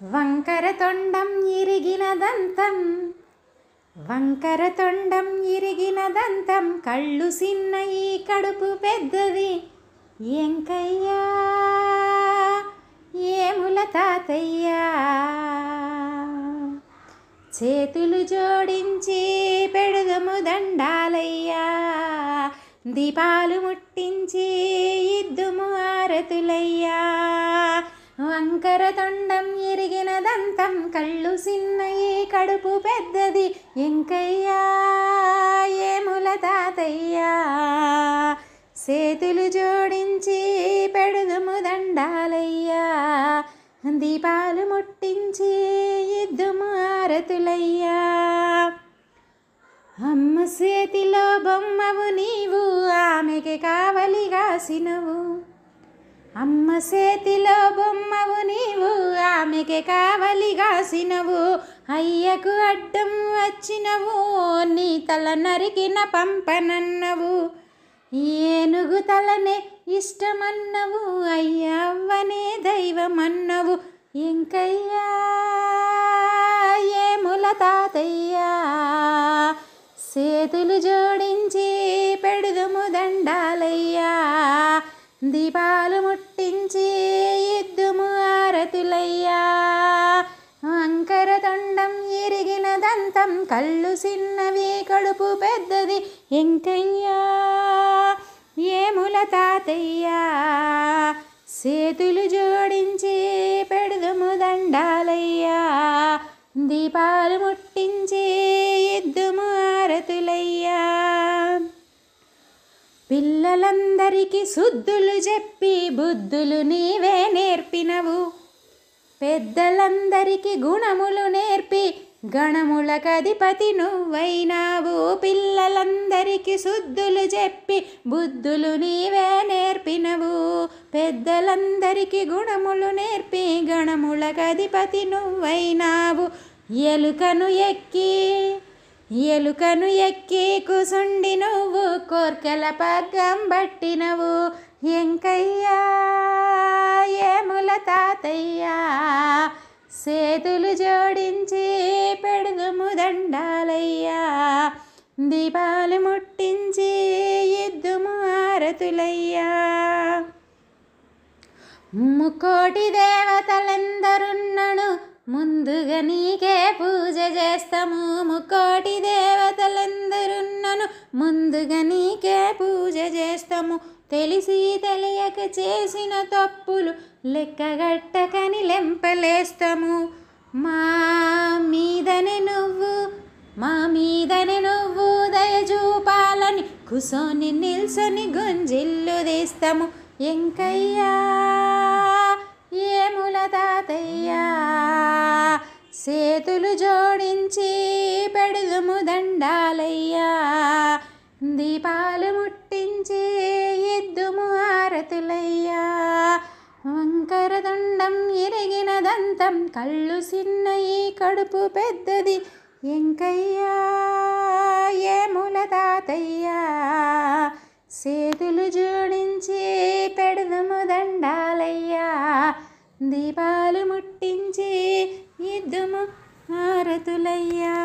వంకర తొండం ఇరిగిన దంతం, వంకర తొండం ఇరిగిన దంతం, కళ్ళు సిన్నయి కడుపు పెద్దది. ఎంకయ్యా ఏముల తాతయ్యా, చేతులు జోడించి పెడుదము దండాలయ్యా, దీపాలు ముట్టించి ఇద్దుము ఆరతులయ్యా. వంకర తొండం ఇరిగిన దంతం, కళ్ళు సిన్నయి కడుపు పెద్దది. ఎంకయ్యా ఏముల తాతయ్యా, చేతులు జోడించి పెడుదుము దండాలయ్యా, దీపాలు ముట్టించి ఇద్దుము ఆరతులయ్యా. అమ్మ చేతిలో బొమ్మవు నీవు, ఆమెకి కావలి కాసినవు. అమ్మ చేతిలో బొమ్మవు నీవు, ఆమెకి కావలి కాసినవు. అయ్యకు అడ్డం వచ్చినవు, నీ తల నరికిన పంపనన్నవు. ఏనుగు తలనే ఇష్టమన్నవు, అయ్యవ్వనే దైవమన్నవు. ఎంకయ్యా ఏముల తాతయ్యా, చేతులు జోడించి పెడుదుము దండాలయ్యా, దీపాలు ముట్టించి ఇద్దుము ఆరతులయ్యా. వంకర తొండం ఇరిగిన దంతం, కళ్ళు సిన్నవి కడుపు పెద్దది. ఎంకయ్యా ఏముల తాతయ్యా, చేతులు జోడించి పెడుదుము దండాలయ్యా, దీపాలు ముట్టించి ఇద్దుము ఆరతులయ్యా. పిల్లలందరికీ శుద్ధులు చెప్పి బుద్ధులు నీవే నేర్పినవు. పెద్దలందరికీ గుణములు నేర్పి గణములకధిపతి నువ్వైనావు. పిల్లలందరికీ శుద్ధులు చెప్పి బుద్ధులు నీవే నేర్పినవు. పెద్దలందరికీ గుణములు నేర్పి గణములకధిపతి నువ్వైనావు. ఎలుకను ఎక్కి కుసుండి నువ్వు, కోర్కెల పగ్గం బట్టినవు. ఎంకయ్యా ఏముల తాతయ్యా, చేతులు జోడించి పెడుదుము దండాలయ్యా, దీపాలు ముట్టించి ఇద్దుము ఆరతులయ్యా. ముక్కోటి దేవతలందరున్నను, ముందుగా నీకే పూజ చేస్తాము. ముక్కోటి దేవతలందరున్నను, ముందుగా నీకే పూజ చేస్తాము. తెలిసి తెలియక చేసిన తప్పులు లెక్కగట్టకని లెంపలేస్తాము. మా మీదనే నువ్వు దయ చూపాలని కుసోని నిల్సొని గుంజిల్లు తీస్తాము. ఎంకయ్యా ఏముల తాతయ్యా, చేతులు జోడించి పెడుదుము దండాలయ్యా, దీపాలు ముట్టించి ఇద్దుము ఆరతులయ్యా. వంకర తొండం ఇరిగిన దంతం, కళ్ళు సిన్నయి కడుపు పెద్దది. ఎంకయ్యా ఏముల తాతయ్యా, చేతులు జోడించి పెడుదుము దండాలయ్యా, దీపాలు ముట్టించి ఇద్దుము ఆరతులయ్యా.